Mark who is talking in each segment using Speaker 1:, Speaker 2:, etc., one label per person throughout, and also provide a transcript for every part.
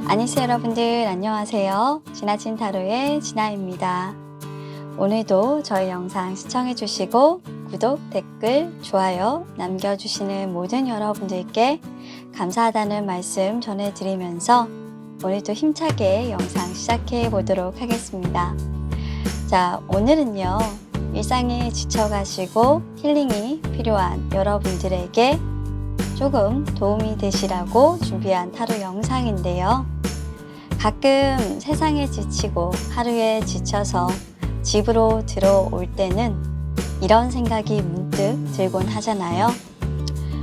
Speaker 1: 아니스 여러분들 안녕하세요. 지나친 타로의 진아입니다. 오늘도 저희 영상 시청해 주시고 구독, 댓글, 좋아요 남겨주시는 모든 여러분들께 감사하다는 말씀 전해드리면서 오늘도 힘차게 영상 시작해 보도록 하겠습니다. 자, 오늘은요. 일상에 지쳐가시고 힐링이 필요한 여러분들에게 조금 도움이 되시라고 준비한 타로 영상인데요. 가끔 세상에 지치고 하루에 지쳐서 집으로 들어올 때는 이런 생각이 문득 들곤 하잖아요.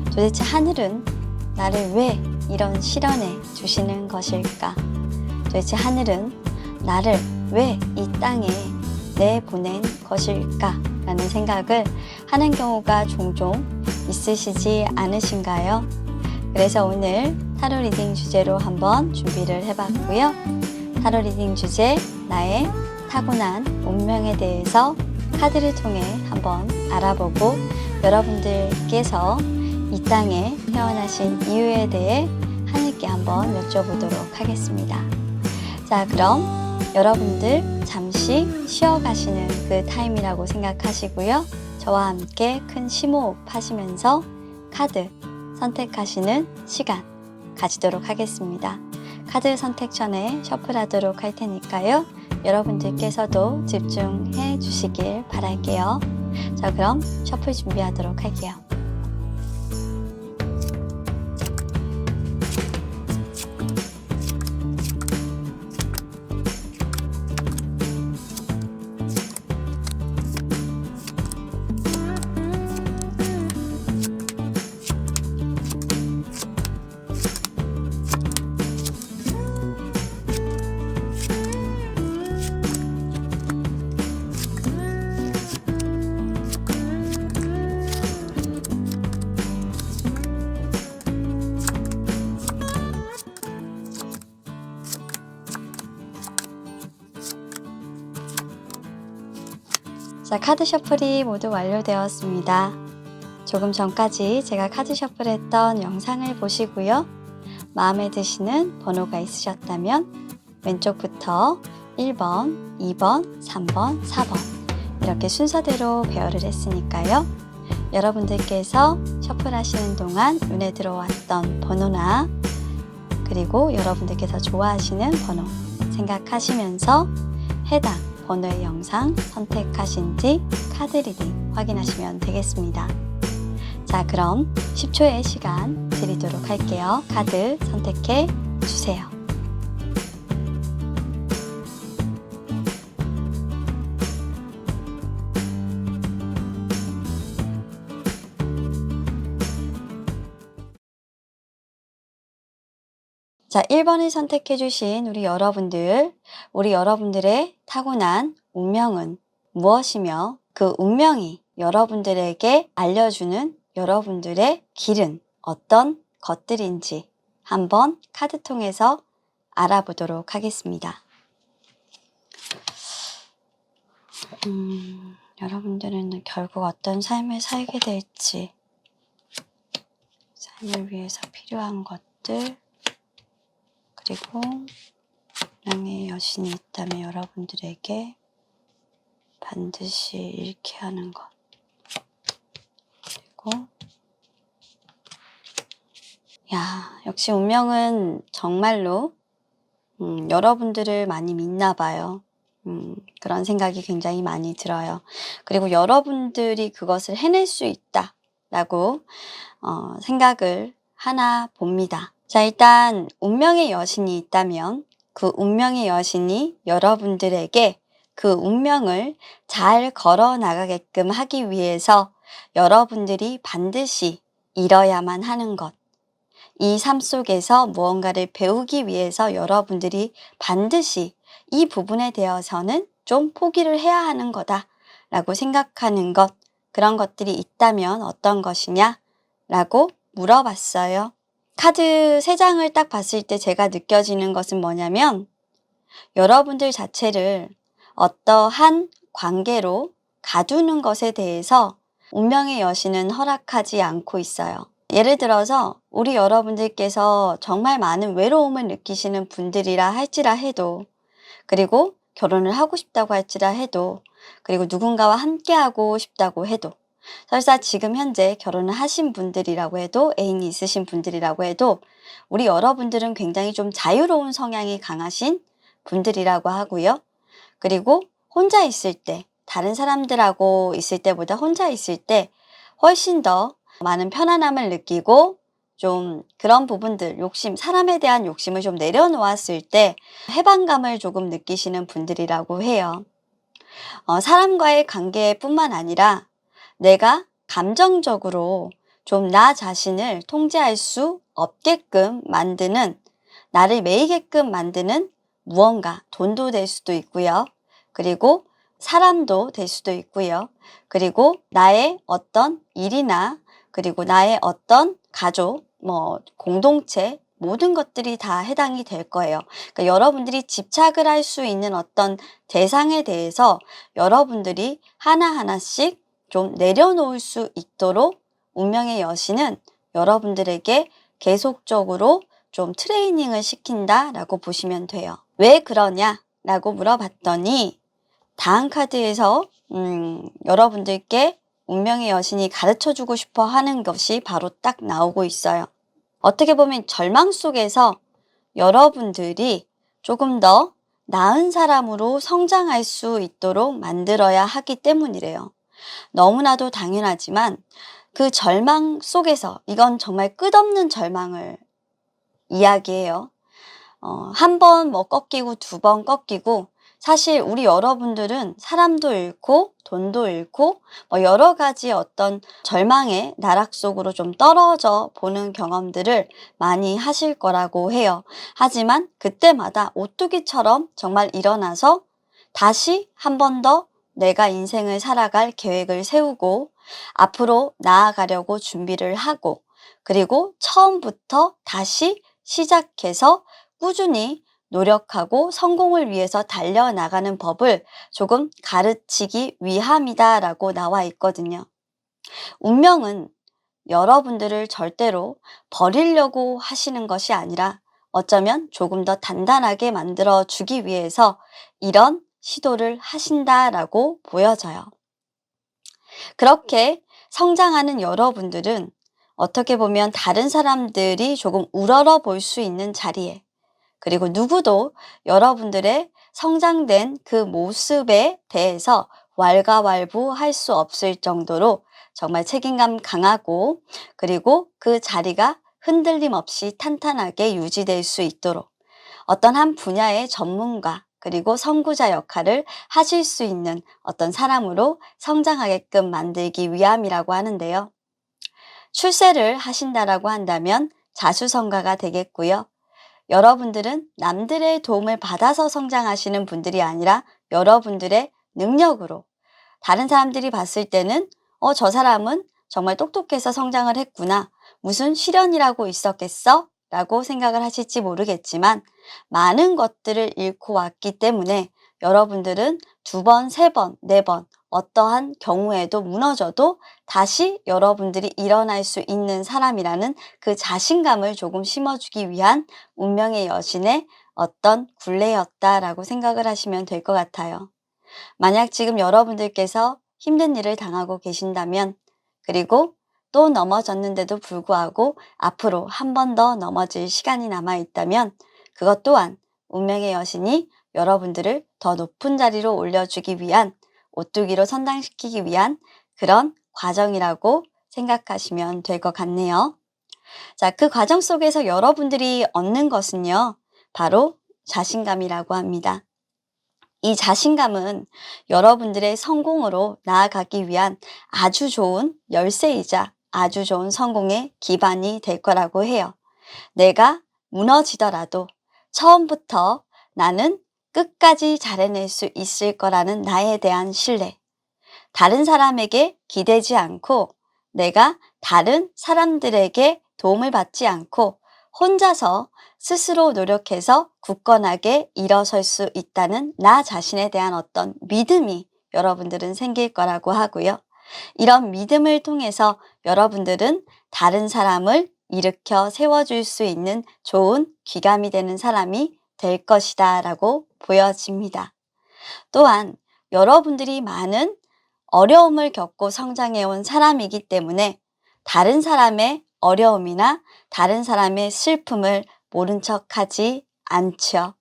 Speaker 1: 도대체 하늘은 나를 왜 이런 시련에 주시는 것일까? 도대체 하늘은 나를 왜 이 땅에 내보낸 것일까? 라는 생각을 하는 경우가 종종 있으시지 않으신가요? 그래서 오늘 타로 리딩 주제로 한번 준비를 해봤고요. 타로 리딩 주제, 나의 타고난 운명에 대해서 카드를 통해 한번 알아보고 여러분들께서 이 땅에 태어나신 이유에 대해 하늘께 한번 여쭤보도록 하겠습니다. 자, 그럼 여러분들 잠시 쉬어가시는 그 타임이라고 생각하시고요. 저와 함께 큰 심호흡 하시면서 카드 선택하시는 시간 가지도록 하겠습니다. 카드 선택 전에 셔플하도록 할 테니까요. 여러분들께서도 집중해 주시길 바랄게요. 자, 그럼 셔플 준비하도록 할게요. 자, 카드 셔플이 모두 완료되었습니다. 조금 전까지 제가 카드 셔플했던 영상을 보시고요. 마음에 드시는 번호가 있으셨다면 왼쪽부터 1번, 2번, 3번, 4번 이렇게 순서대로 배열을 했으니까요. 여러분들께서 셔플하시는 동안 눈에 들어왔던 번호나 그리고 여러분들께서 좋아하시는 번호 생각하시면서 해당 번호의 영상 선택하신 뒤 카드 리딩 확인하시면 되겠습니다. 자, 그럼 10초의 시간 드리도록 할게요. 카드 선택해 주세요. 자, 1번을 선택해 주신 우리 여러분들의 타고난 운명은 무엇이며 그 운명이 여러분들에게 알려주는 여러분들의 길은 어떤 것들인지 한번 카드 통해서 알아보도록 하겠습니다. 여러분들은 결국 어떤 삶을 살게 될지, 삶을 위해서 필요한 것들, 그리고 운명의 여신이 있다면 여러분들에게 반드시 잃게 하는 것, 그리고 역시 운명은 정말로 여러분들을 많이 믿나 봐요. 그런 생각이 굉장히 많이 들어요. 그리고 여러분들이 그것을 해낼 수 있다라고 생각을 하나 봅니다. 자, 일단 운명의 여신이 있다면 그 운명의 여신이 여러분들에게 그 운명을 잘 걸어 나가게끔 하기 위해서 여러분들이 반드시 이뤄야만 하는 것, 이 삶 속에서 무언가를 배우기 위해서 여러분들이 반드시 이 부분에 대해서는 좀 포기를 해야 하는 거다라고 생각하는 것, 그런 것들이 있다면 어떤 것이냐라고 물어봤어요. 카드 3장을 딱 봤을 때 제가 느껴지는 것은 뭐냐면 여러분들 자체를 어떠한 관계로 가두는 것에 대해서 운명의 여신은 허락하지 않고 있어요. 예를 들어서 우리 여러분들께서 정말 많은 외로움을 느끼시는 분들이라 할지라 해도, 그리고 결혼을 하고 싶다고 할지라 해도, 그리고 누군가와 함께하고 싶다고 해도, 설사 지금 현재 결혼을 하신 분들이라고 해도, 애인이 있으신 분들이라고 해도, 우리 여러분들은 굉장히 좀 자유로운 성향이 강하신 분들이라고 하고요. 그리고 혼자 있을 때, 다른 사람들하고 있을 때보다 혼자 있을 때 훨씬 더 많은 편안함을 느끼고, 좀 그런 부분들, 사람에 대한 욕심을 좀 내려놓았을 때 해방감을 조금 느끼시는 분들이라고 해요. 사람과의 관계뿐만 아니라 내가 감정적으로 좀 나 자신을 통제할 수 없게끔 만드는, 나를 매이게끔 만드는 무언가, 돈도 될 수도 있고요. 그리고 사람도 될 수도 있고요. 그리고 나의 어떤 일이나, 그리고 나의 어떤 가족, 공동체, 모든 것들이 다 해당이 될 거예요. 그러니까 여러분들이 집착을 할 수 있는 어떤 대상에 대해서 여러분들이 하나하나씩 좀 내려놓을 수 있도록 운명의 여신은 여러분들에게 계속적으로 좀 트레이닝을 시킨다라고 보시면 돼요. 왜 그러냐라고 물어봤더니 다음 카드에서 여러분들께 운명의 여신이 가르쳐주고 싶어 하는 것이 바로 딱 나오고 있어요. 어떻게 보면 절망 속에서 여러분들이 조금 더 나은 사람으로 성장할 수 있도록 만들어야 하기 때문이래요. 너무나도 당연하지만 그 절망 속에서, 이건 정말 끝없는 절망을 이야기해요. 한 번 꺾이고 두 번 꺾이고, 사실 우리 여러분들은 사람도 잃고 돈도 잃고 여러 가지 어떤 절망의 나락 속으로 좀 떨어져 보는 경험들을 많이 하실 거라고 해요. 하지만 그때마다 오뚜기처럼 정말 일어나서 다시 한 번 더 내가 인생을 살아갈 계획을 세우고 앞으로 나아가려고 준비를 하고, 그리고 처음부터 다시 시작해서 꾸준히 노력하고 성공을 위해서 달려나가는 법을 조금 가르치기 위함이다라고 나와 있거든요. 운명은 여러분들을 절대로 버리려고 하시는 것이 아니라 어쩌면 조금 더 단단하게 만들어 주기 위해서 이런 시도를 하신다라고 보여져요. 그렇게 성장하는 여러분들은 어떻게 보면 다른 사람들이 조금 우러러 볼 수 있는 자리에, 그리고 누구도 여러분들의 성장된 그 모습에 대해서 왈가왈부할 수 없을 정도로 정말 책임감 강하고, 그리고 그 자리가 흔들림 없이 탄탄하게 유지될 수 있도록 어떤 한 분야의 전문가, 그리고 선구자 역할을 하실 수 있는 어떤 사람으로 성장하게끔 만들기 위함이라고 하는데요. 출세를 하신다라고 한다면 자수성가가 되겠고요. 여러분들은 남들의 도움을 받아서 성장하시는 분들이 아니라 여러분들의 능력으로, 다른 사람들이 봤을 때는 저 사람은 정말 똑똑해서 성장을 했구나, 무슨 시련이라고 있었겠어? 라고 생각을 하실지 모르겠지만 많은 것들을 잃고 왔기 때문에 여러분들은 두 번, 세 번, 네 번 어떠한 경우에도 무너져도 다시 여러분들이 일어날 수 있는 사람이라는 그 자신감을 조금 심어주기 위한 운명의 여신의 어떤 굴레였다라고 생각을 하시면 될 것 같아요. 만약 지금 여러분들께서 힘든 일을 당하고 계신다면, 그리고 또 넘어졌는데도 불구하고 앞으로 한 번 더 넘어질 시간이 남아 있다면 그것 또한 운명의 여신이 여러분들을 더 높은 자리로 올려주기 위한, 오뚜기로 선당시키기 위한 그런 과정이라고 생각하시면 될 것 같네요. 자, 그 과정 속에서 여러분들이 얻는 것은요, 바로 자신감이라고 합니다. 이 자신감은 여러분들의 성공으로 나아가기 위한 아주 좋은 열쇠이자 아주 좋은 성공의 기반이 될 거라고 해요. 내가 무너지더라도 처음부터 나는 끝까지 잘해낼 수 있을 거라는 나에 대한 신뢰. 다른 사람에게 기대지 않고, 내가 다른 사람들에게 도움을 받지 않고 혼자서 스스로 노력해서 굳건하게 일어설 수 있다는 나 자신에 대한 어떤 믿음이 여러분들은 생길 거라고 하고요. 이런 믿음을 통해서 여러분들은 다른 사람을 일으켜 세워줄 수 있는 좋은 귀감이 되는 사람이 될 것이다 라고 보여집니다. 또한 여러분들이 많은 어려움을 겪고 성장해온 사람이기 때문에 다른 사람의 어려움이나 다른 사람의 슬픔을 모른 척하지 않죠.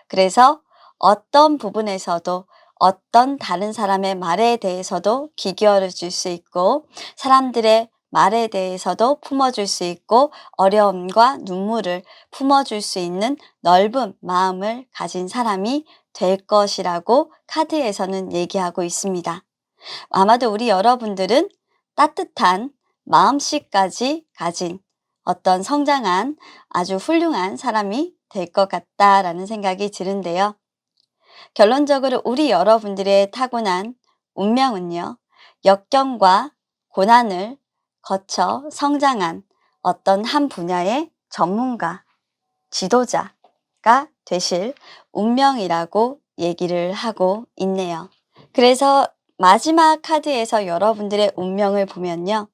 Speaker 1: 그래서 어떤 부분에서도 어떤 다른 사람의 말에 대해서도 귀 기울여 줄 수 있고 사람들의 말에 대해서도 품어줄 수 있고 어려움과 눈물을 품어줄 수 있는 넓은 마음을 가진 사람이 될 것이라고 카드에서는 얘기하고 있습니다. 아마도 우리 여러분들은 따뜻한 마음씨까지 가진 어떤 성장한 아주 훌륭한 사람이 될 것 같다라는 생각이 드는데요. 결론적으로 우리 여러분들의 타고난 운명은요, 역경과 고난을 거쳐 성장한 어떤 한 분야의 전문가, 지도자가 되실 운명이라고 얘기를 하고 있네요. 그래서 마지막 카드에서 여러분들의 운명을 보면요.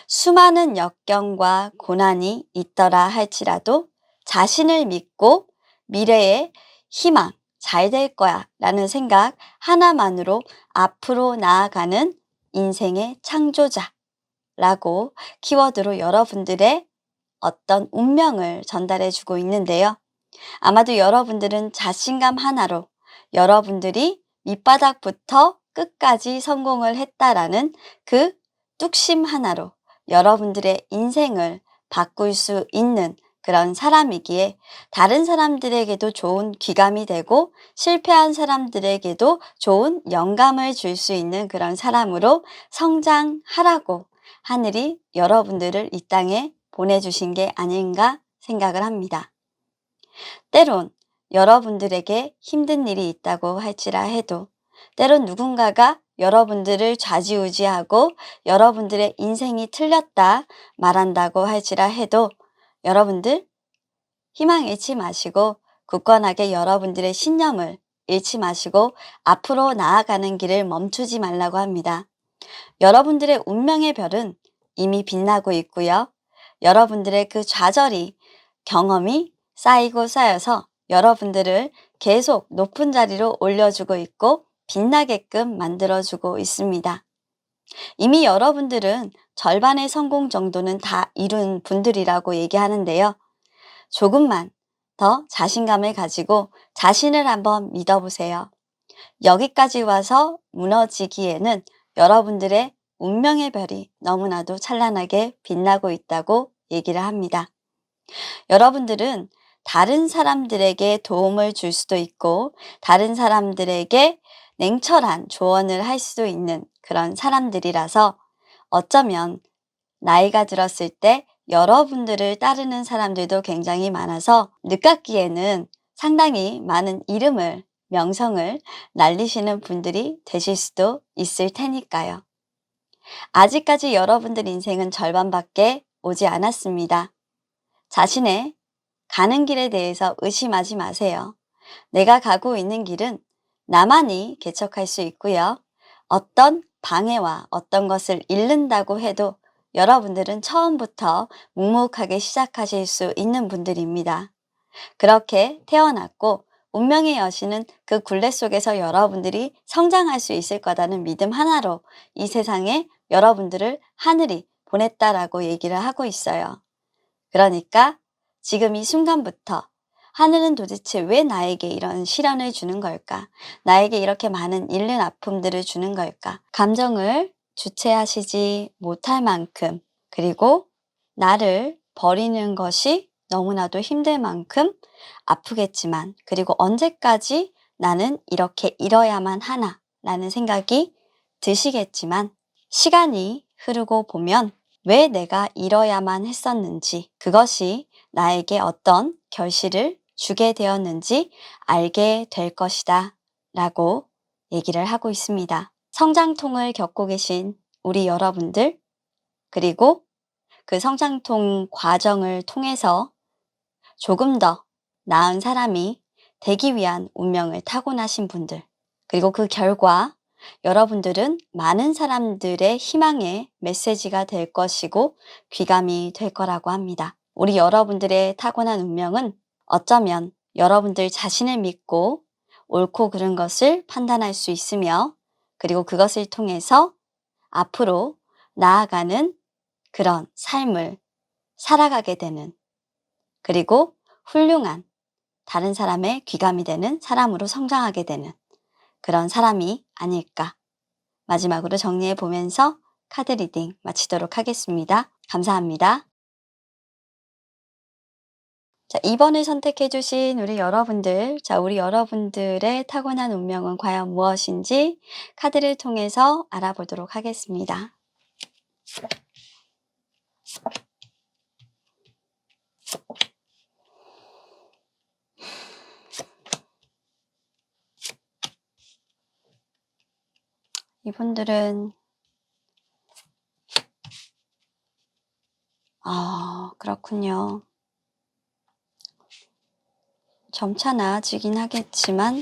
Speaker 1: 수많은 역경과 고난이 있더라 할지라도 자신을 믿고 미래의 희망, 잘 될 거야 라는 생각 하나만으로 앞으로 나아가는 인생의 창조자라고 키워드로 여러분들의 어떤 운명을 전달해 주고 있는데요. 아마도 여러분들은 자신감 하나로 여러분들이 밑바닥부터 끝까지 성공을 했다라는 그 뚝심 하나로 여러분들의 인생을 바꿀 수 있는 그런 사람이기에 다른 사람들에게도 좋은 귀감이 되고 실패한 사람들에게도 좋은 영감을 줄 수 있는 그런 사람으로 성장하라고 하늘이 여러분들을 이 땅에 보내주신 게 아닌가 생각을 합니다. 때론 여러분들에게 힘든 일이 있다고 할지라 해도 때론 누군가가 여러분들을 좌지우지하고 여러분들의 인생이 틀렸다 말한다고 할지라 해도 여러분들 희망 잃지 마시고 굳건하게 여러분들의 신념을 잃지 마시고 앞으로 나아가는 길을 멈추지 말라고 합니다. 여러분들의 운명의 별은 이미 빛나고 있고요. 여러분들의 그 좌절이 경험이 쌓이고 쌓여서 여러분들을 계속 높은 자리로 올려주고 있고 빛나게끔 만들어주고 있습니다. 이미 여러분들은 절반의 성공 정도는 다 이룬 분들이라고 얘기하는데요. 조금만 더 자신감을 가지고 자신을 한번 믿어보세요. 여기까지 와서 무너지기에는 여러분들의 운명의 별이 너무나도 찬란하게 빛나고 있다고 얘기를 합니다. 여러분들은 다른 사람들에게 도움을 줄 수도 있고 다른 사람들에게 냉철한 조언을 할 수도 있는 그런 사람들이라서 어쩌면 나이가 들었을 때 여러분들을 따르는 사람들도 굉장히 많아서 늦깎이에는 상당히 많은 이름을, 명성을 날리시는 분들이 되실 수도 있을 테니까요. 아직까지 여러분들 인생은 절반밖에 오지 않았습니다. 자신의 가는 길에 대해서 의심하지 마세요. 내가 가고 있는 길은 나만이 개척할 수 있고요. 어떤 방해와 어떤 것을 잃는다고 해도 여러분들은 처음부터 묵묵하게 시작하실 수 있는 분들입니다. 그렇게 태어났고 운명의 여신은 그 굴레 속에서 여러분들이 성장할 수 있을 거라는 믿음 하나로 이 세상에 여러분들을 하늘이 보냈다라고 얘기를 하고 있어요. 그러니까 지금 이 순간부터 하늘은 도대체 왜 나에게 이런 시련을 주는 걸까? 나에게 이렇게 많은 잃는 아픔들을 주는 걸까? 감정을 주체하시지 못할 만큼 그리고 나를 버리는 것이 너무나도 힘들 만큼 아프겠지만 그리고 언제까지 나는 이렇게 잃어야만 하나 라는 생각이 드시겠지만 시간이 흐르고 보면 왜 내가 잃어야만 했었는지 그것이 나에게 어떤 결실을 주게 되었는지 알게 될 것이다 라고 얘기를 하고 있습니다. 성장통을 겪고 계신 우리 여러분들 그리고 그 성장통 과정을 통해서 조금 더 나은 사람이 되기 위한 운명을 타고나신 분들 그리고 그 결과 여러분들은 많은 사람들의 희망의 메시지가 될 것이고 귀감이 될 거라고 합니다. 우리 여러분들의 타고난 운명은 어쩌면 여러분들 자신을 믿고 옳고 그른 것을 판단할 수 있으며 그리고 그것을 통해서 앞으로 나아가는 그런 삶을 살아가게 되는 그리고 훌륭한 다른 사람의 귀감이 되는 사람으로 성장하게 되는 그런 사람이 아닐까. 마지막으로 정리해 보면서 카드 리딩 마치도록 하겠습니다. 감사합니다. 자, 2번을 선택해 주신 우리 여러분들, 우리 여러분들의 타고난 운명은 과연 무엇인지 카드를 통해서 알아보도록 하겠습니다. 이분들은 그렇군요. 점차 나아지긴 하겠지만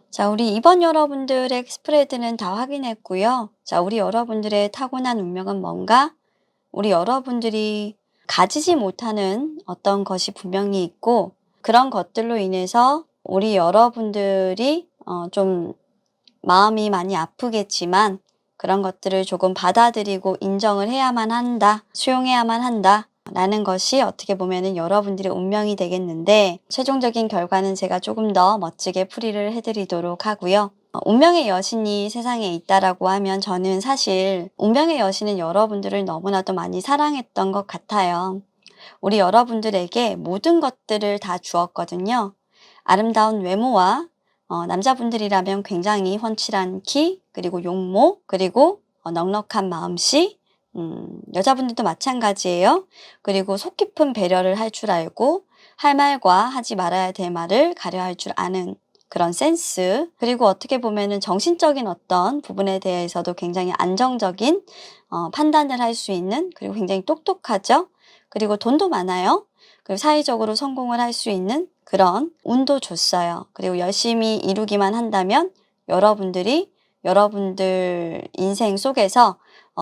Speaker 1: 자, 우리 2번 여러분들의 스프레드는 다 확인했고요. 자, 우리 여러분들의 타고난 운명은 뭔가? 우리 여러분들이 가지지 못하는 어떤 것이 분명히 있고 그런 것들로 인해서 우리 여러분들이 좀 마음이 많이 아프겠지만 그런 것들을 조금 받아들이고 인정을 해야만 한다, 수용해야만 한다 라는 것이 어떻게 보면은 여러분들의 운명이 되겠는데 최종적인 결과는 제가 조금 더 멋지게 풀이를 해드리도록 하고요. 운명의 여신이 세상에 있다라고 하면 저는 사실 운명의 여신은 여러분들을 너무나도 많이 사랑했던 것 같아요. 우리 여러분들에게 모든 것들을 다 주었거든요. 아름다운 외모와 남자분들이라면 굉장히 훤칠한 키, 그리고 용모, 그리고 넉넉한 마음씨, 여자분들도 마찬가지예요. 그리고 속 깊은 배려를 할 줄 알고 할 말과 하지 말아야 될 말을 가려할 줄 아는 그런 센스, 그리고 어떻게 보면은 정신적인 어떤 부분에 대해서도 굉장히 안정적인 판단을 할 수 있는, 그리고 굉장히 똑똑하죠. 그리고 돈도 많아요. 그리고 사회적으로 성공을 할 수 있는 그런 운도 줬어요. 그리고 열심히 이루기만 한다면 여러분들이 여러분들 인생 속에서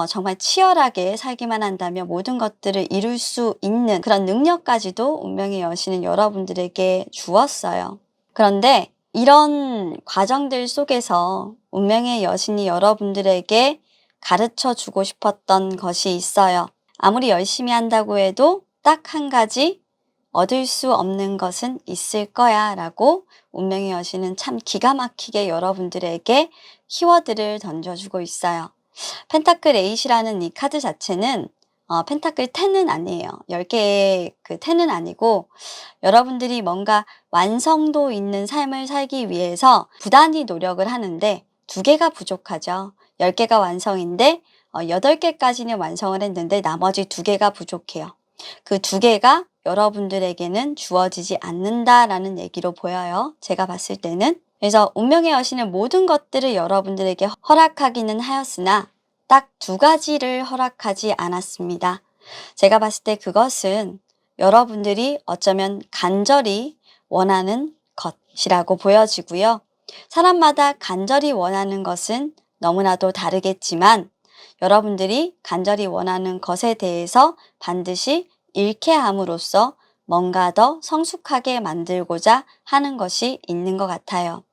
Speaker 1: 정말 치열하게 살기만 한다면 모든 것들을 이룰 수 있는 그런 능력까지도 운명의 여신은 여러분들에게 주었어요. 그런데 이런 과정들 속에서 운명의 여신이 여러분들에게 가르쳐 주고 싶었던 것이 있어요. 아무리 열심히 한다고 해도 딱 한 가지 얻을 수 없는 것은 있을 거야 라고 운명의 여신은 참 기가 막히게 여러분들에게 키워드를 던져주고 있어요. 펜타클 8이라는 이 카드 자체는 펜타클 10은 아니에요. 10개의 그 10은 아니고 여러분들이 뭔가 완성도 있는 삶을 살기 위해서 부단히 노력을 하는데 2개가 부족하죠. 10개가 완성인데 8개까지는 완성을 했는데 나머지 2개가 부족해요. 그 2개가 여러분들에게는 주어지지 않는다라는 얘기로 보여요. 제가 봤을 때는. 그래서 운명의 여신은 모든 것들을 여러분들에게 허락하기는 하였으나 딱 2가지를 허락하지 않았습니다. 제가 봤을 때 그것은 여러분들이 어쩌면 간절히 원하는 것이라고 보여지고요. 사람마다 간절히 원하는 것은 너무나도 다르겠지만 여러분들이 간절히 원하는 것에 대해서 반드시 일쾌함으로써 뭔가 더 성숙하게 만들고자 하는 것이 있는 것 같아요.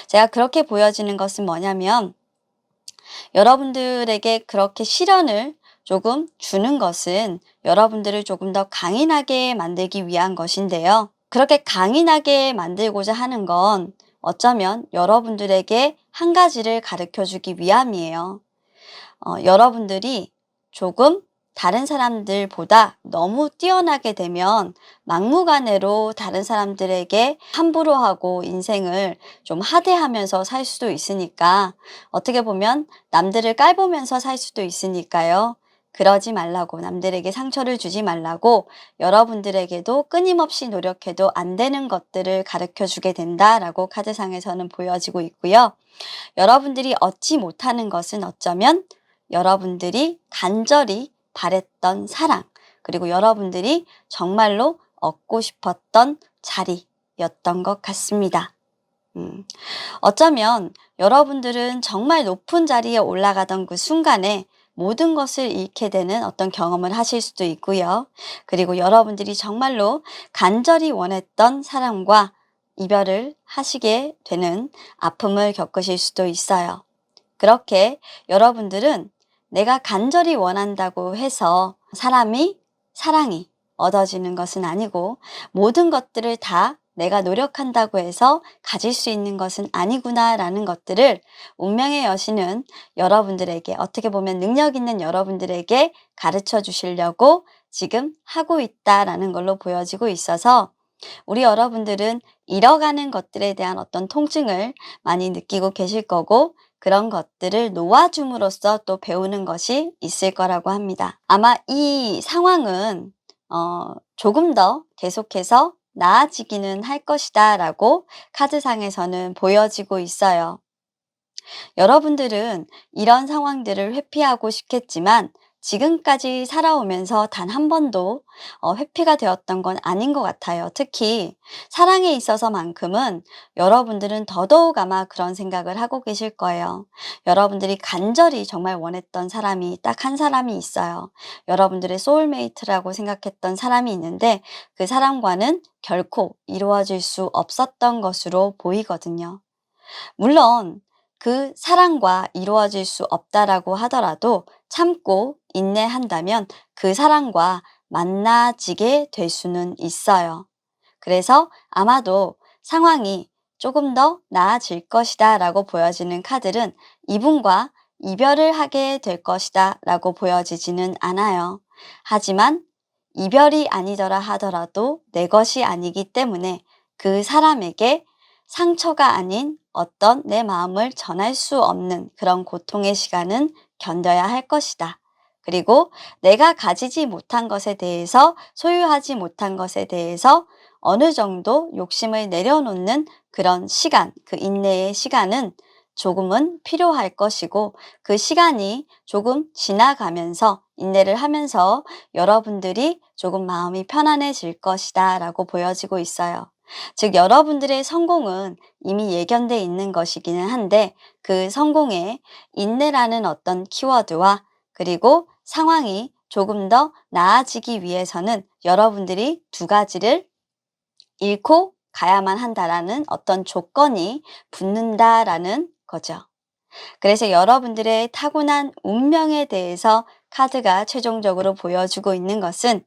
Speaker 1: 제가 그렇게 보여지는 것은 뭐냐면 여러분들에게 그렇게 시련을 조금 주는 것은 여러분들을 조금 더 강인하게 만들기 위한 것인데요. 그렇게 강인하게 만들고자 하는 건 어쩌면 여러분들에게 한 가지를 가르쳐 주기 위함이에요. 여러분들이 조금 다른 사람들보다 너무 뛰어나게 되면 막무가내로 다른 사람들에게 함부로 하고 인생을 좀 하대하면서 살 수도 있으니까 어떻게 보면 남들을 깔보면서 살 수도 있으니까요. 그러지 말라고, 남들에게 상처를 주지 말라고 여러분들에게도 끊임없이 노력해도 안 되는 것들을 가르쳐 주게 된다라고 카드상에서는 보여지고 있고요. 여러분들이 얻지 못하는 것은 어쩌면 여러분들이 간절히 바랬던 사랑, 그리고 여러분들이 정말로 얻고 싶었던 자리였던 것 같습니다. 어쩌면 여러분들은 정말 높은 자리에 올라가던 그 순간에 모든 것을 잃게 되는 어떤 경험을 하실 수도 있고요. 그리고 여러분들이 정말로 간절히 원했던 사람과 이별을 하시게 되는 아픔을 겪으실 수도 있어요. 그렇게 여러분들은 내가 간절히 원한다고 해서 사랑이 얻어지는 것은 아니고, 모든 것들을 다 내가 노력한다고 해서 가질 수 있는 것은 아니구나라는 것들을 운명의 여신은 여러분들에게, 어떻게 보면 능력 있는 여러분들에게 가르쳐 주시려고 지금 하고 있다라는 걸로 보여지고 있어서, 우리 여러분들은 잃어가는 것들에 대한 어떤 통증을 많이 느끼고 계실 거고, 그런 것들을 놓아줌으로써 또 배우는 것이 있을 거라고 합니다. 아마 이 상황은 조금 더 계속해서 나아지기는 할 것이다 라고 카드상에서는 보여지고 있어요. 여러분들은 이런 상황들을 회피하고 싶겠지만 지금까지 살아오면서 단 한 번도 회피가 되었던 건 아닌 것 같아요. 특히 사랑에 있어서만큼은 여러분들은 더더욱 아마 그런 생각을 하고 계실 거예요. 여러분들이 간절히 정말 원했던 사람이 딱 한 사람이 있어요. 여러분들의 소울메이트라고 생각했던 사람이 있는데, 그 사람과는 결코 이루어질 수 없었던 것으로 보이거든요. 물론 그 사랑과 이루어질 수 없다라고 하더라도 참고 인내한다면 그 사랑과 만나지게 될 수는 있어요. 그래서 아마도 상황이 조금 더 나아질 것이다 라고 보여지는 카드는 이분과 이별을 하게 될 것이다 라고 보여지지는 않아요. 하지만 이별이 아니더라 하더라도 내 것이 아니기 때문에 그 사람에게 상처가 아닌 어떤 내 마음을 전할 수 없는 그런 고통의 시간은 견뎌야 할 것이다. 그리고 내가 가지지 못한 것에 대해서, 소유하지 못한 것에 대해서 어느 정도 욕심을 내려놓는 그런 시간, 그 인내의 시간은 조금은 필요할 것이고, 그 시간이 조금 지나가면서 인내를 하면서 여러분들이 조금 마음이 편안해질 것이다 라고 보여지고 있어요. 즉, 여러분들의 성공은 이미 예견돼 있는 것이기는 한데, 그 성공에 인내라는 어떤 키워드와 그리고 상황이 조금 더 나아지기 위해서는 여러분들이 두 가지를 잃고 가야만 한다라는 어떤 조건이 붙는다라는 거죠. 그래서 여러분들의 타고난 운명에 대해서 카드가 최종적으로 보여주고 있는 것은,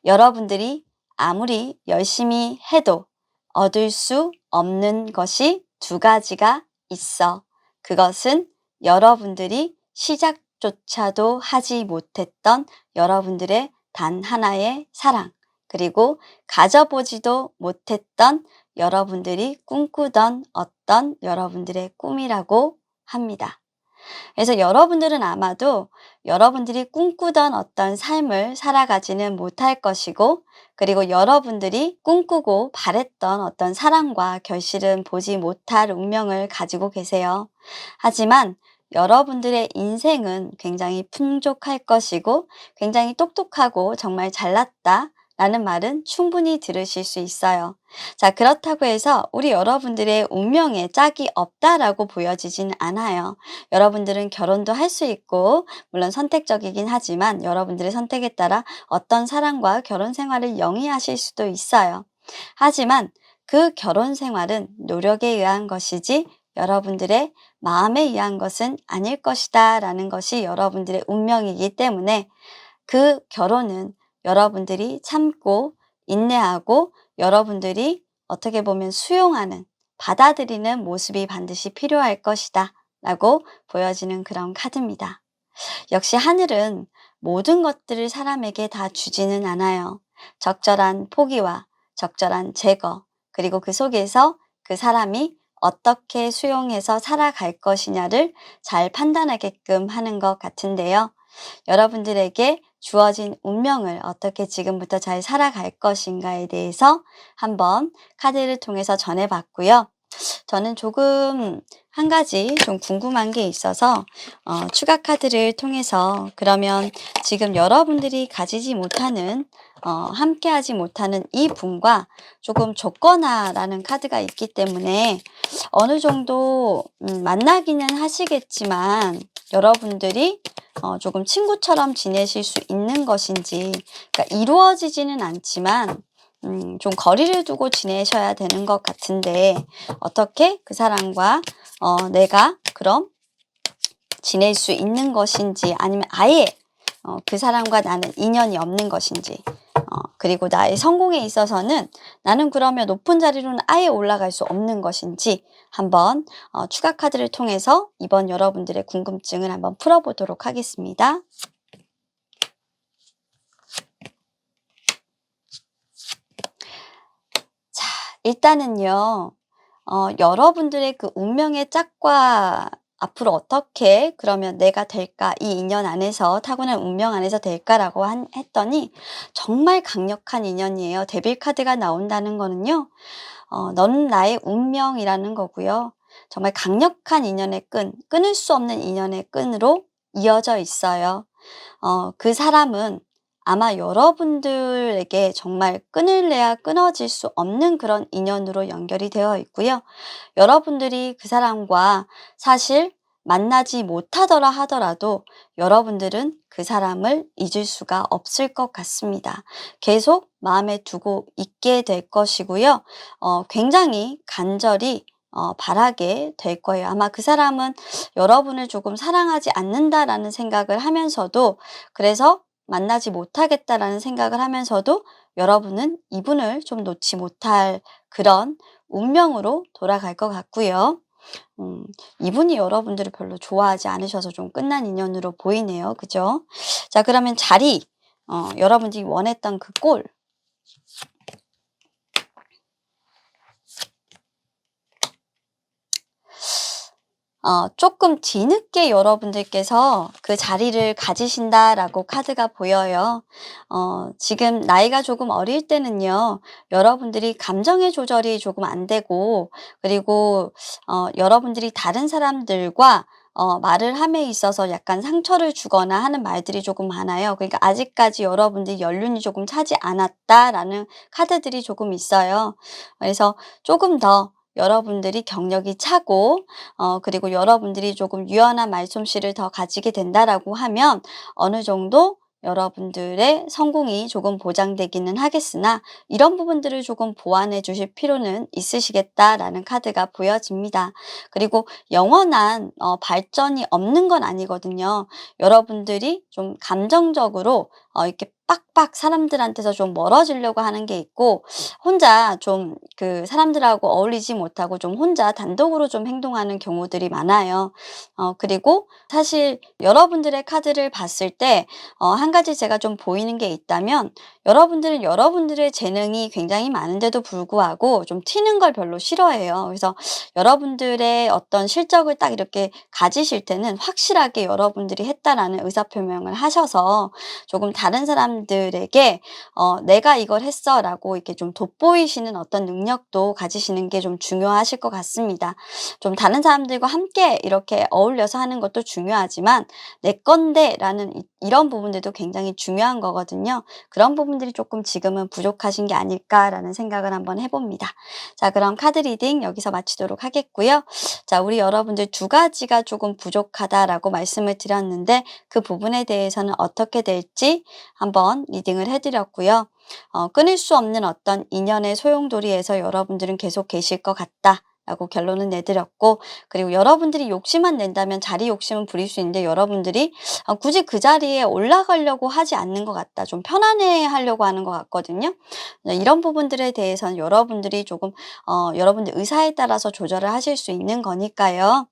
Speaker 1: 여러분들이 아무리 열심히 해도 얻을 수 없는 것이 두 가지가 있어. 그것은 여러분들이 시작조차도 하지 못했던 여러분들의 단 하나의 사랑, 그리고 가져보지도 못했던 여러분들이 꿈꾸던 어떤 여러분들의 꿈이라고 합니다. 그래서 여러분들은 아마도 여러분들이 꿈꾸던 어떤 삶을 살아가지는 못할 것이고, 그리고 여러분들이 꿈꾸고 바랬던 어떤 사랑과 결실은 보지 못할 운명을 가지고 계세요. 하지만 여러분들의 인생은 굉장히 풍족할 것이고, 굉장히 똑똑하고 정말 잘났다 라는 말은 충분히 들으실 수 있어요. 자, 그렇다고 해서 우리 여러분들의 운명에 짝이 없다라고 보여지진 않아요. 여러분들은 결혼도 할 수 있고, 물론 선택적이긴 하지만 여러분들의 선택에 따라 어떤 사람과 결혼 생활을 영위하실 수도 있어요. 하지만 그 결혼 생활은 노력에 의한 것이지 여러분들의 마음에 의한 것은 아닐 것이다 라는 것이 여러분들의 운명이기 때문에, 그 결혼은 여러분들이 참고 인내하고 여러분들이 어떻게 보면 수용하는, 받아들이는 모습이 반드시 필요할 것이다 라고 보여지는 그런 카드입니다. 역시 하늘은 모든 것들을 사람에게 다 주지는 않아요. 적절한 포기와 적절한 제거, 그리고 그 속에서 그 사람이 어떻게 수용해서 살아갈 것이냐를 잘 판단하게끔 하는 것 같은데요. 여러분들에게 주어진 운명을 어떻게 지금부터 잘 살아갈 것인가에 대해서 한번 카드를 통해서 전해봤고요. 저는 조금 한 가지 좀 궁금한 게 있어서 추가 카드를 통해서 그러면 지금 여러분들이 가지지 못하는 함께하지 못하는 이 분과 조금 조건하라는 카드가 있기 때문에 어느 정도 만나기는 하시겠지만 여러분들이 조금 친구처럼 지내실 수 있는 것인지, 그러니까 이루어지지는 않지만 좀 거리를 두고 지내셔야 되는 것 같은데 어떻게 그 사람과 내가 그럼 지낼 수 있는 것인지, 아니면 아예 그 사람과 나는 인연이 없는 것인지, 그리고 나의 성공에 있어서는 나는 그러면 높은 자리로는 아예 올라갈 수 없는 것인지 한번 추가 카드를 통해서 이번 여러분들의 궁금증을 한번 풀어보도록 하겠습니다. 자, 일단은요. 여러분들의 그 운명의 짝과 앞으로 어떻게 그러면 내가 될까? 이 인연 안에서 타고난 운명 안에서 될까라고 했더니 정말 강력한 인연이에요. 데빌 카드가 나온다는 거는요. 너는 나의 운명이라는 거고요. 정말 강력한 인연의 끈, 끊을 수 없는 인연의 끈으로 이어져 있어요. 그 사람은 아마 여러분들에게 정말 끊을래야 끊어질 수 없는 그런 인연으로 연결이 되어 있고요. 여러분들이 그 사람과 사실 만나지 못하더라 하더라도 여러분들은 그 사람을 잊을 수가 없을 것 같습니다. 계속 마음에 두고 있게 될 것이고요. 굉장히 간절히 바라게 될 거예요. 아마 그 사람은 여러분을 조금 사랑하지 않는다라는 생각을 하면서도, 그래서 만나지 못하겠다라는 생각을 하면서도 여러분은 이분을 좀 놓지 못할 그런 운명으로 돌아갈 것 같고요. 음, 이분이 여러분들을 별로 좋아하지 않으셔서 좀 끝난 인연으로 보이네요. 그죠? 자, 그러면 자리, 여러분들이 원했던 그 꼴, 조금 뒤늦게 여러분들께서 그 자리를 가지신다라고 카드가 보여요. 지금 나이가 조금 어릴 때는요, 여러분들이 감정의 조절이 조금 안 되고, 그리고 여러분들이 다른 사람들과 말을 함에 있어서 약간 상처를 주거나 하는 말들이 조금 많아요. 그러니까 아직까지 여러분들이 연륜이 조금 차지 않았다라는 카드들이 조금 있어요. 그래서 조금 더 여러분들이 경력이 차고 그리고 여러분들이 조금 유연한 말솜씨를 더 가지게 된다라고 하면 어느 정도 여러분들의 성공이 조금 보장되기는 하겠으나 이런 부분들을 조금 보완해 주실 필요는 있으시겠다라는 카드가 보여집니다. 그리고 영원한 발전이 없는 건 아니거든요. 여러분들이 좀 감정적으로 이렇게 빡빡 사람들한테서 좀 멀어지려고 하는 게 있고, 혼자 좀 그 사람들하고 어울리지 못하고 좀 혼자 단독으로 좀 행동하는 경우들이 많아요. 그리고 사실 여러분들의 카드를 봤을 때 한 가지 제가 좀 보이는 게 있다면, 여러분들은 여러분들의 재능이 굉장히 많은데도 불구하고 좀 튀는 걸 별로 싫어해요. 그래서 여러분들의 어떤 실적을 딱 이렇게 가지실 때는 확실하게 여러분들이 했다라는 의사표명을 하셔서 조금 다른 사람들에게 "내가 이걸 했어."라고 이렇게 좀 돋보이시는 어떤 능력도 가지시는 게 좀 중요하실 것 같습니다. 좀 다른 사람들과 함께 이렇게 어울려서 하는 것도 중요하지만 '내 건데.'라는 이런 부분들도 굉장히 중요한 거거든요. 그런 부분들이 조금 지금은 부족하신 게 아닐까라는 생각을 한번 해 봅니다. 자, 그럼 카드 리딩 여기서 마치도록 하겠고요. 자, 우리 여러분들 두 가지가 조금 부족하다라고 말씀을 드렸는데 그 부분에 대해서는 어떻게 될지 한번 리딩을 해 드렸고요. 끊을 수 없는 어떤 인연의 소용돌이에서 여러분들은 계속 계실 것 같다. 라고 결론을 내드렸고, 그리고 여러분들이 욕심만 낸다면 자리 욕심은 부릴 수 있는데 여러분들이 굳이 그 자리에 올라가려고 하지 않는 것 같다. 좀 편안해 하려고 하는 것 같거든요. 네, 이런 부분들에 대해서는 여러분들이 조금 여러분들 의사에 따라서 조절을 하실 수 있는 거니까요.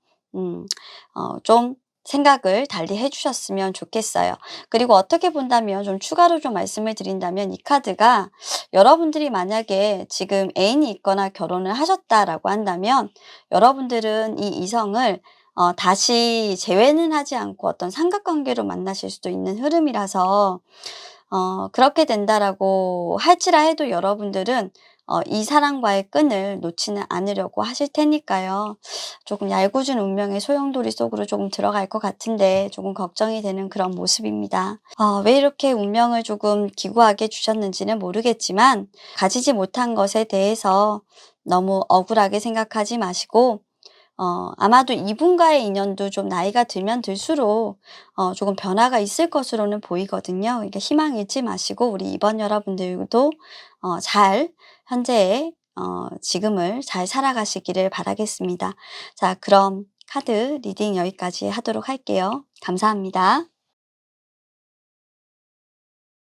Speaker 1: 좀 생각을 달리 해 주셨으면 좋겠어요. 그리고 어떻게 본다면 좀 추가로 좀 말씀을 드린다면, 이 카드가 여러분들이 만약에 지금 애인이 있거나 결혼을 하셨다라고 한다면 여러분들은 이 이성을 다시 재회는 하지 않고 어떤 삼각관계로 만나실 수도 있는 흐름이라서, 그렇게 된다라고 할지라 해도 여러분들은 이 사랑과의 끈을 놓지는 않으려고 하실 테니까요. 조금 얄궂은 운명의 소용돌이 속으로 조금 들어갈 것 같은데 조금 걱정이 되는 그런 모습입니다. 왜 이렇게 운명을 조금 기구하게 주셨는지는 모르겠지만 가지지 못한 것에 대해서 너무 억울하게 생각하지 마시고 아마도 이분과의 인연도 좀 나이가 들면 들수록 조금 변화가 있을 것으로는 보이거든요. 그러니까 희망 잃지 마시고 우리 이번 여러분들도 잘 현재의 지금을 잘 살아가시기를 바라겠습니다. 자, 그럼 카드 리딩 여기까지 하도록 할게요. 감사합니다.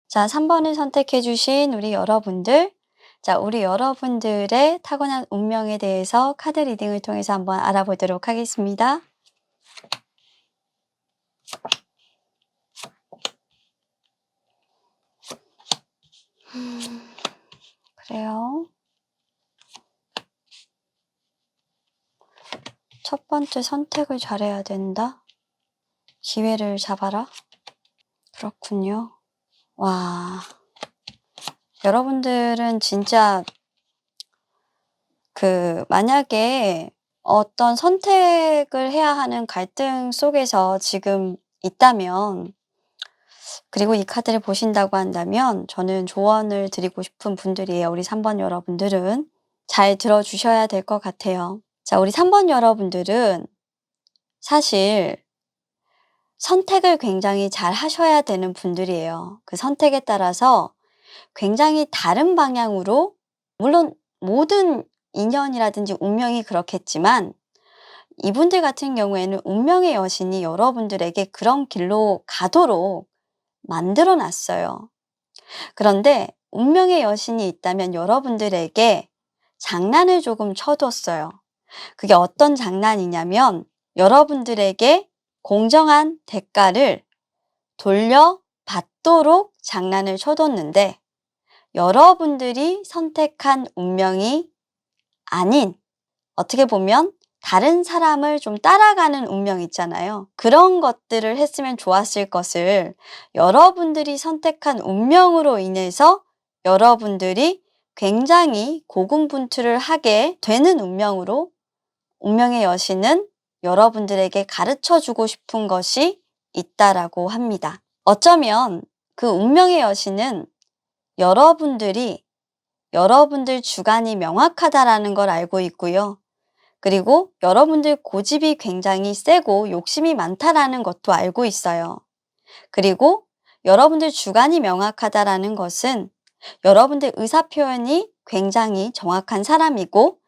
Speaker 1: 자, 3번을 선택해 주신 우리 여러분들. 자, 우리 여러분들의 타고난 운명에 대해서 카드 리딩을 통해서 한번 알아보도록 하겠습니다. 그래요. 첫 번째 선택을 잘해야 된다. 기회를 잡아라. 그렇군요. 와. 여러분들은 진짜 만약에 어떤 선택을 해야 하는 갈등 속에서 지금 있다면, 그리고 이 카드를 보신다고 한다면 저는 조언을 드리고 싶은 분들이에요. 우리 3번 여러분들은 잘 들어주셔야 될 것 같아요. 자, 우리 3번 여러분들은 사실 선택을 굉장히 잘 하셔야 되는 분들이에요. 그 선택에 따라서 굉장히 다른 방향으로, 물론 모든 인연이라든지 운명이 그렇겠지만 이분들 같은 경우에는 운명의 여신이 여러분들에게 그런 길로 가도록 만들어 놨어요. 그런데 운명의 여신이 있다면 여러분들에게 장난을 조금 쳐뒀어요. 그게 어떤 장난이냐면 여러분들에게 공정한 대가를 돌려받도록 장난을 쳐뒀는데 여러분들이 선택한 운명이 아닌, 어떻게 보면 다른 사람을 좀 따라가는 운명 있잖아요. 그런 것들을 했으면 좋았을 것을 여러분들이 선택한 운명으로 인해서 여러분들이 굉장히 고군분투를 하게 되는 운명으로, 운명의 여신은 여러분들에게 가르쳐 주고 싶은 것이 있다라고 합니다. 어쩌면 그 운명의 여신은 여러분들이 여러분들 주관이 명확하다라는 걸 알고 있고요. 그리고 여러분들 고집이 굉장히 세고 욕심이 많다라는 것도 알고 있어요. 그리고 여러분들 주관이 명확하다라는 것은 여러분들 의사표현이 굉장히 정확한 사람이고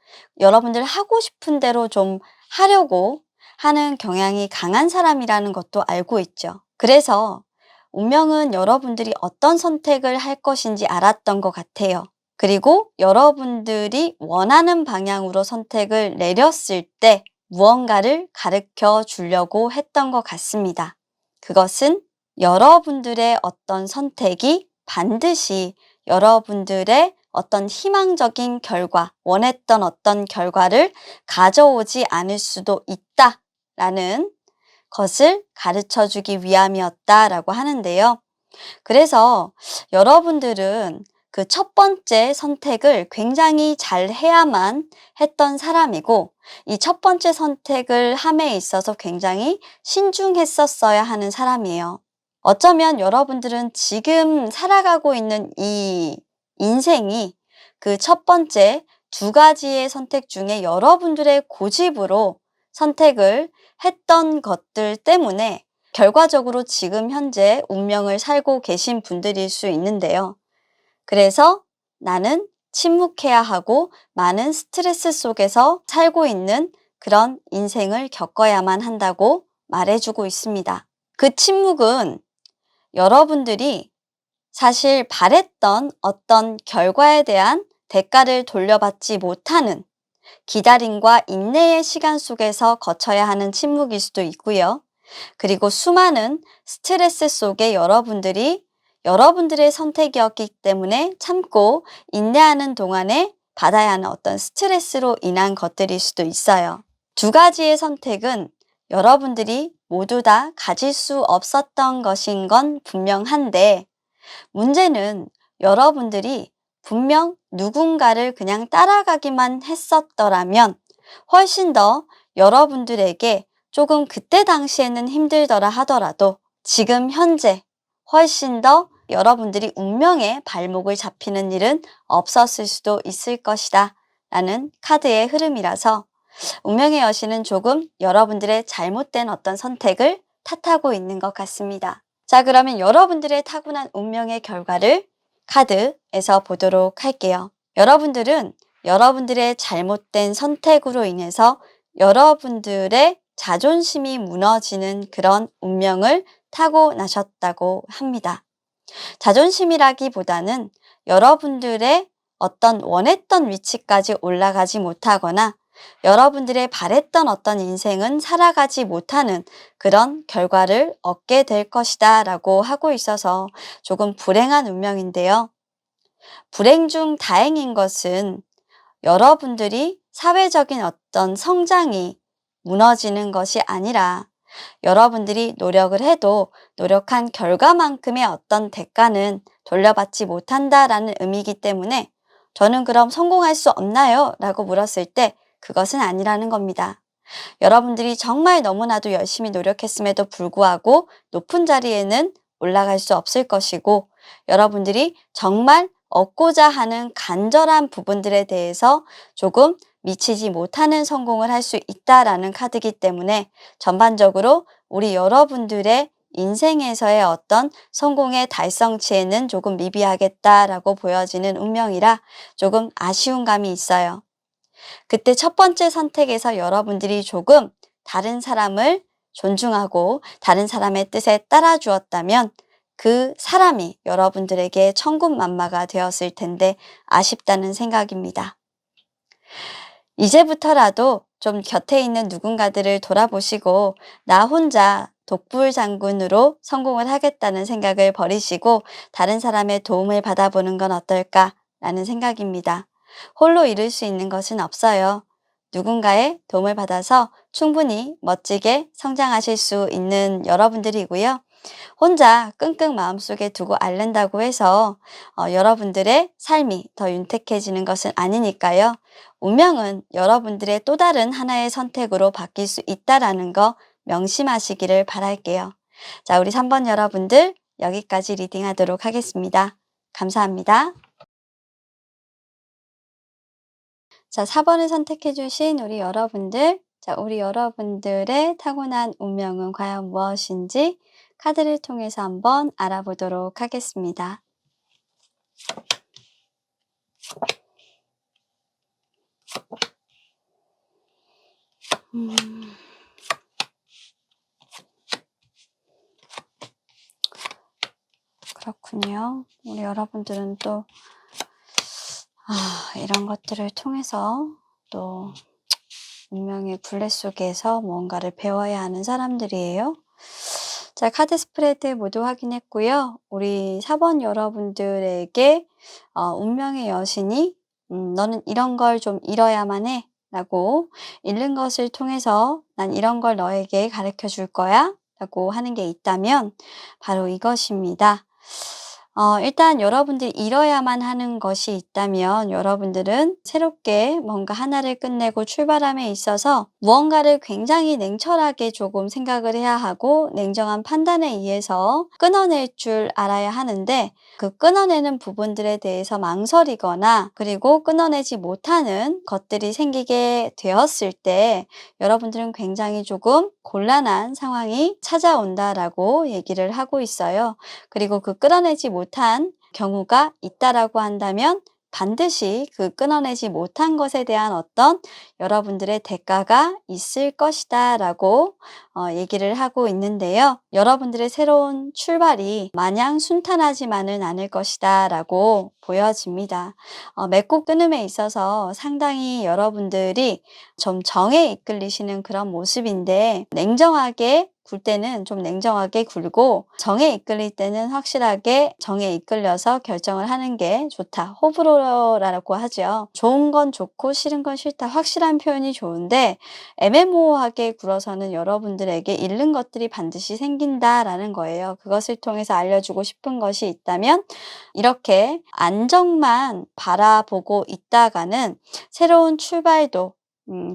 Speaker 1: 여러분들 하고 싶은 대로 좀 하려고 하는 경향이 강한 사람이라는 것도 알고 있죠. 그래서 운명은 여러분들이 어떤 선택을 할 것인지 알았던 것 같아요. 그리고 여러분들이 원하는 방향으로 선택을 내렸을 때 무언가를 가르쳐 주려고 했던 것 같습니다. 그것은 여러분들의 어떤 선택이 반드시 여러분들의 어떤 희망적인 결과, 원했던 어떤 결과를 가져오지 않을 수도 있다라는 것을 가르쳐 주기 위함이었다라고 하는데요. 그래서 여러분들은 그 첫 번째 선택을 굉장히 잘 해야만 했던 사람이고 이 첫 번째 선택을 함에 있어서 굉장히 신중했었어야 하는 사람이에요. 어쩌면 여러분들은 지금 살아가고 있는 이 인생이 그 첫 번째 두 가지의 선택 중에 여러분들의 고집으로 선택을 했던 것들 때문에 결과적으로 지금 현재 운명을 살고 계신 분들일 수 있는데요. 그래서 나는 침묵해야 하고 많은 스트레스 속에서 살고 있는 그런 인생을 겪어야만 한다고 말해주고 있습니다. 그 침묵은 여러분들이 사실 바랬던 어떤 결과에 대한 대가를 돌려받지 못하는 기다림과 인내의 시간 속에서 거쳐야 하는 침묵일 수도 있고요. 그리고 수많은 스트레스 속에 여러분들이 여러분들의 선택이었기 때문에 참고 인내하는 동안에 받아야 하는 어떤 스트레스로 인한 것들일 수도 있어요. 두 가지의 선택은 여러분들이 모두 다 가질 수 없었던 것인 건 분명한데 문제는 여러분들이 분명 누군가를 그냥 따라가기만 했었더라면 훨씬 더 여러분들에게 조금 그때 당시에는 힘들더라 하더라도 지금 현재 훨씬 더 여러분들이 운명의 발목을 잡히는 일은 없었을 수도 있을 것이다 라는 카드의 흐름이라서 운명의 여신은 조금 여러분들의 잘못된 어떤 선택을 탓하고 있는 것 같습니다. 자, 그러면 여러분들의 타고난 운명의 결과를 카드에서 보도록 할게요. 여러분들은 여러분들의 잘못된 선택으로 인해서 여러분들의 자존심이 무너지는 그런 운명을 타고나셨다고 합니다. 자존심이라기보다는 여러분들의 어떤 원했던 위치까지 올라가지 못하거나 여러분들의 바랬던 어떤 인생은 살아가지 못하는 그런 결과를 얻게 될 것이다 라고 하고 있어서 조금 불행한 운명인데요. 불행 중 다행인 것은 여러분들이 사회적인 어떤 성장이 무너지는 것이 아니라 여러분들이 노력을 해도 노력한 결과만큼의 어떤 대가는 돌려받지 못한다라는 의미이기 때문에 저는 그럼 성공할 수 없나요? 라고 물었을 때 그것은 아니라는 겁니다. 여러분들이 정말 너무나도 열심히 노력했음에도 불구하고 높은 자리에는 올라갈 수 없을 것이고 여러분들이 정말 얻고자 하는 간절한 부분들에 대해서 조금 미치지 못하는 성공을 할 수 있다라는 카드이기 때문에 전반적으로 우리 여러분들의 인생에서의 어떤 성공의 달성치에는 조금 미비하겠다라고 보여지는 운명이라 조금 아쉬운 감이 있어요. 그때 첫 번째 선택에서 여러분들이 조금 다른 사람을 존중하고 다른 사람의 뜻에 따라 주었다면 그 사람이 여러분들에게 천군만마가 되었을 텐데 아쉽다는 생각입니다. 이제부터라도 좀 곁에 있는 누군가들을 돌아보시고 나 혼자 독불장군으로 성공을 하겠다는 생각을 버리시고 다른 사람의 도움을 받아보는 건 어떨까라는 생각입니다. 홀로 이룰 수 있는 것은 없어요. 누군가의 도움을 받아서 충분히 멋지게 성장하실 수 있는 여러분들이고요. 혼자 끙끙 마음속에 두고 앓는다고 해서 여러분들의 삶이 더 윤택해지는 것은 아니니까요. 운명은 여러분들의 또 다른 하나의 선택으로 바뀔 수 있다라는 거 명심하시기를 바랄게요. 자, 우리 3번 여러분들 여기까지 리딩하도록 하겠습니다. 감사합니다. 자, 4번을 선택해 주신 우리 여러분들, 자, 우리 여러분들의 타고난 운명은 과연 무엇인지 카드를 통해서 한번 알아보도록 하겠습니다. 그렇군요. 우리 여러분들은 또 이런 것들을 통해서 또 운명의 굴레 속에서 무언가를 배워야 하는 사람들이에요. 자, 카드 스프레드 모두 확인했고요. 우리 4번 여러분들에게 운명의 여신이 너는 이런 걸 좀 잃어야만 해 라고 잃는 것을 통해서 난 이런 걸 너에게 가르쳐 줄 거야 라고 하는 게 있다면 바로 이것입니다. 일단 여러분들이 잃어야만 하는 것이 있다면 여러분들은 새롭게 뭔가 하나를 끝내고 출발함에 있어서 무언가를 굉장히 냉철하게 조금 생각을 해야 하고 냉정한 판단에 의해서 끊어낼 줄 알아야 하는데 그 끊어내는 부분들에 대해서 망설이거나 그리고 끊어내지 못하는 것들이 생기게 되었을 때 여러분들은 굉장히 조금 곤란한 상황이 찾아온다라고 얘기를 하고 있어요. 그리고 그 끊어내지 못한 경우가 있다라고 한다면 반드시 그 끊어내지 못한 것에 대한 어떤 여러분들의 대가가 있을 것이다 라고 얘기를 하고 있는데요. 여러분들의 새로운 출발이 마냥 순탄하지만은 않을 것이다 라고 보여집니다. 맺고 끊음에 있어서 상당히 여러분들이 좀 정에 이끌리시는 그런 모습인데 냉정하게 굴 때는 좀 냉정하게 굴고 정에 이끌릴 때는 확실하게 정에 이끌려서 결정을 하는 게 좋다. 호불호라고 하죠. 좋은 건 좋고 싫은 건 싫다. 확실한 표현이 좋은데 애매모호하게 굴어서는 여러분들에게 잃는 것들이 반드시 생긴다라는 거예요. 그것을 통해서 알려주고 싶은 것이 있다면 이렇게 안정만 바라보고 있다가는 새로운 출발도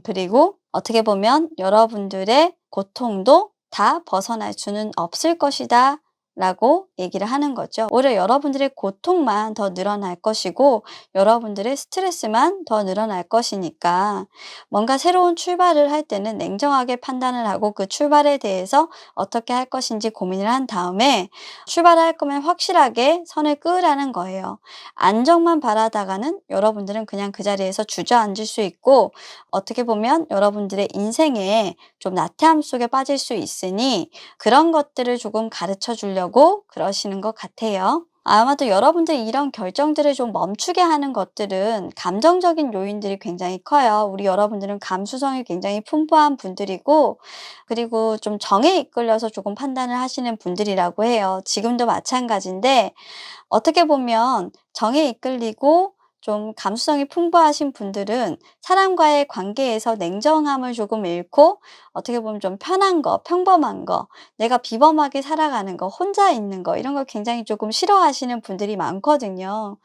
Speaker 1: 그리고 어떻게 보면 여러분들의 고통도 다 벗어날 수는 없을 것이다 라고 얘기를 하는 거죠. 오히려 여러분들의 고통만 더 늘어날 것이고 여러분들의 스트레스만 더 늘어날 것이니까 뭔가 새로운 출발을 할 때는 냉정하게 판단을 하고 그 출발에 대해서 어떻게 할 것인지 고민을 한 다음에 출발할 거면 확실하게 선을 그으라는 거예요. 안정만 바라다가는 여러분들은 그냥 그 자리에서 주저앉을 수 있고 어떻게 보면 여러분들의 인생에 좀 나태함 속에 빠질 수 있으니 그런 것들을 조금 가르쳐 주려고 그러시는 것 같아요. 아마도 여러분들이 이런 결정들을 좀 멈추게 하는 것들은 감정적인 요인들이 굉장히 커요. 우리 여러분들은 감수성이 굉장히 풍부한 분들이고, 그리고 좀 정에 이끌려서 조금 판단을 하시는 분들이라고 해요. 지금도 마찬가지인데, 어떻게 보면 정에 이끌리고 좀 감수성이 풍부하신 분들은 사람과의 관계에서 냉정함을 조금 잃고 어떻게 보면 좀 편한 거, 평범한 거, 내가 비범하게 살아가는 거, 혼자 있는 거 이런 걸 굉장히 조금 싫어하시는 분들이 많거든요.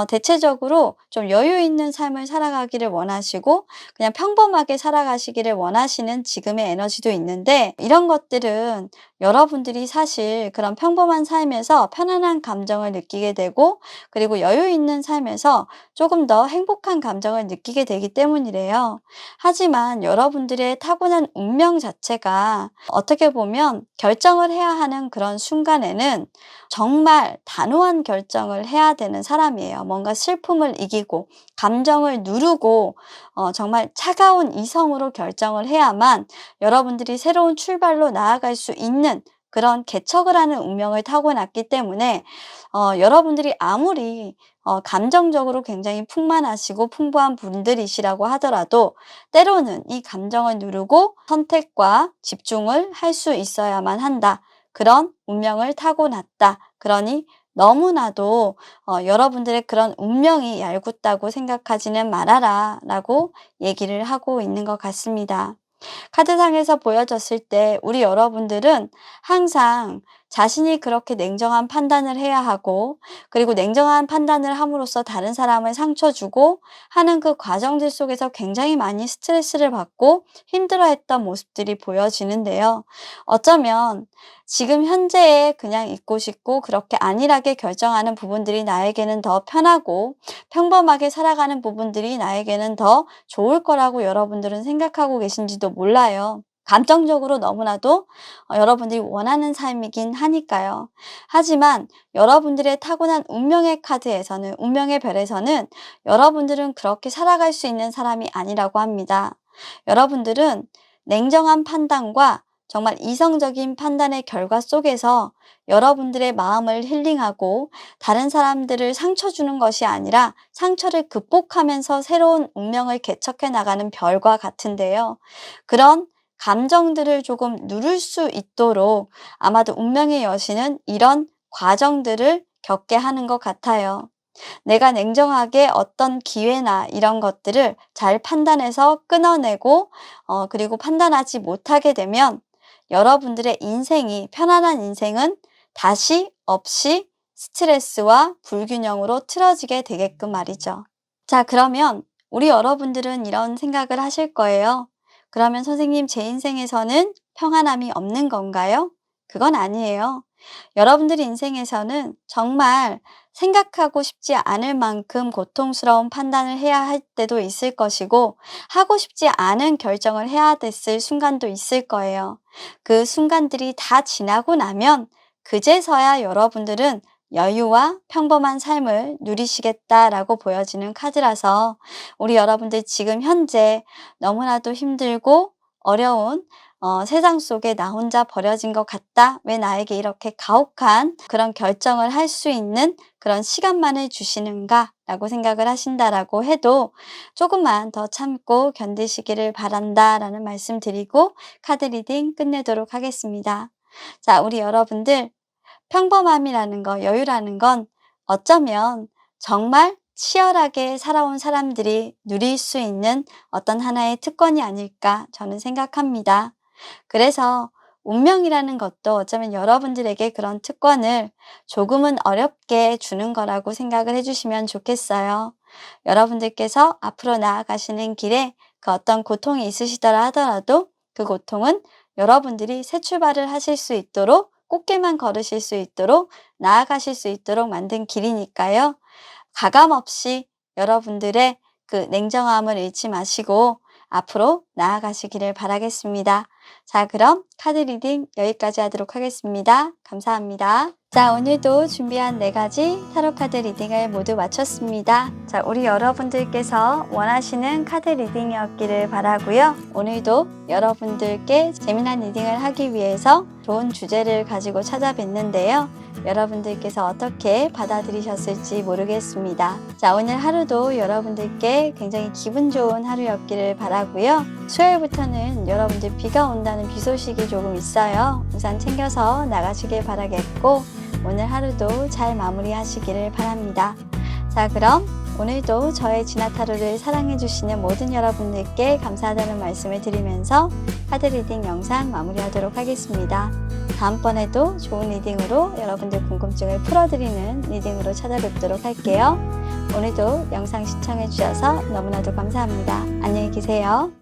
Speaker 1: 대체적으로 좀 여유 있는 삶을 살아가기를 원하시고 그냥 평범하게 살아가시기를 원하시는 지금의 에너지도 있는데 이런 것들은 여러분들이 사실 그런 평범한 삶에서 편안한 감정을 느끼게 되고 그리고 여유 있는 삶에서 조금 더 행복한 감정을 느끼게 되기 때문이래요. 하지만 여러분들의 타고난 운명 자체가 어떻게 보면 결정을 해야 하는 그런 순간에는 정말 단호한 결정을 해야 되는 사람이에요. 뭔가 슬픔을 이기고 감정을 누르고 정말 차가운 이성으로 결정을 해야만 여러분들이 새로운 출발로 나아갈 수 있는 그런 개척을 하는 운명을 타고났기 때문에 여러분들이 아무리 감정적으로 굉장히 풍만하시고 풍부한 분들이시라고 하더라도 때로는 이 감정을 누르고 선택과 집중을 할 수 있어야만 한다. 그런 운명을 타고났다. 그러니 너무나도 여러분들의 그런 운명이 얄궂다고 생각하지는 말아라 라고 얘기를 하고 있는 것 같습니다. 카드상에서 보여졌을 때 우리 여러분들은 항상 자신이 그렇게 냉정한 판단을 해야 하고 그리고 냉정한 판단을 함으로써 다른 사람을 상처 주고 하는 그 과정들 속에서 굉장히 많이 스트레스를 받고 힘들어했던 모습들이 보여지는데요. 어쩌면 지금 현재에 그냥 있고 싶고 그렇게 안일하게 결정하는 부분들이 나에게는 더 편하고 평범하게 살아가는 부분들이 나에게는 더 좋을 거라고 여러분들은 생각하고 계신지도 몰라요. 감정적으로 너무나도 여러분들이 원하는 삶이긴 하니까요. 하지만 여러분들의 타고난 운명의 카드에서는, 운명의 별에서는 여러분들은 그렇게 살아갈 수 있는 사람이 아니라고 합니다. 여러분들은 냉정한 판단과 정말 이성적인 판단의 결과 속에서 여러분들의 마음을 힐링하고 다른 사람들을 상처 주는 것이 아니라 상처를 극복하면서 새로운 운명을 개척해 나가는 별과 같은데요. 그런 감정들을 조금 누를 수 있도록 아마도 운명의 여신은 이런 과정들을 겪게 하는 것 같아요. 내가 냉정하게 어떤 기회나 이런 것들을 잘 판단해서 끊어내고 그리고 판단하지 못하게 되면 여러분들의 인생이 편안한 인생은 다시 없이 스트레스와 불균형으로 틀어지게 되게끔 말이죠. 자, 그러면 우리 여러분들은 이런 생각을 하실 거예요. 그러면 선생님, 제 인생에서는 평안함이 없는 건가요? 그건 아니에요. 여러분들 인생에서는 정말 생각하고 싶지 않을 만큼 고통스러운 판단을 해야 할 때도 있을 것이고, 하고 싶지 않은 결정을 해야 됐을 순간도 있을 거예요. 그 순간들이 다 지나고 나면, 그제서야 여러분들은 여유와 평범한 삶을 누리시겠다라고 보여지는 카드라서, 우리 여러분들 지금 현재 너무나도 힘들고 어려운 세상 속에 나 혼자 버려진 것 같다. 왜 나에게 이렇게 가혹한 그런 결정을 할 수 있는 그런 시간만을 주시는가? 라고 생각을 하신다라고 해도 조금만 더 참고 견디시기를 바란다. 라는 말씀 드리고 카드 리딩 끝내도록 하겠습니다. 자, 우리 여러분들 평범함이라는 거, 여유라는 건 어쩌면 정말 치열하게 살아온 사람들이 누릴 수 있는 어떤 하나의 특권이 아닐까 저는 생각합니다. 그래서 운명이라는 것도 어쩌면 여러분들에게 그런 특권을 조금은 어렵게 주는 거라고 생각을 해주시면 좋겠어요. 여러분들께서 앞으로 나아가시는 길에 그 어떤 고통이 있으시더라 하더라도 그 고통은 여러분들이 새 출발을 하실 수 있도록 꽃길만 걸으실 수 있도록 나아가실 수 있도록 만든 길이니까요. 가감없이 여러분들의 그 냉정함을 잃지 마시고 앞으로 나아가시기를 바라겠습니다. 자, 그럼 카드 리딩 여기까지 하도록 하겠습니다. 감사합니다. 자, 오늘도 준비한 4가지 타로 카드 리딩을 모두 마쳤습니다. 자, 우리 여러분들께서 원하시는 카드 리딩이었기를 바라고요. 오늘도 여러분들께 재미난 리딩을 하기 위해서 좋은 주제를 가지고 찾아뵀는데요. 여러분들께서 어떻게 받아들이셨을지 모르겠습니다. 자, 오늘 하루도 여러분들께 굉장히 기분 좋은 하루였기를 바라고요. 수요일부터는 여러분들 비가 온다는 비 소식이 조금 있어요. 우산 챙겨서 나가시길 바라겠고 오늘 하루도 잘 마무리하시기를 바랍니다. 자, 그럼 오늘도 저의 진화타로를 사랑해주시는 모든 여러분들께 감사하다는 말씀을 드리면서 카드 리딩 영상 마무리하도록 하겠습니다. 다음번에도 좋은 리딩으로 여러분들 궁금증을 풀어드리는 리딩으로 찾아뵙도록 할게요. 오늘도 영상 시청해주셔서 너무나도 감사합니다. 안녕히 계세요.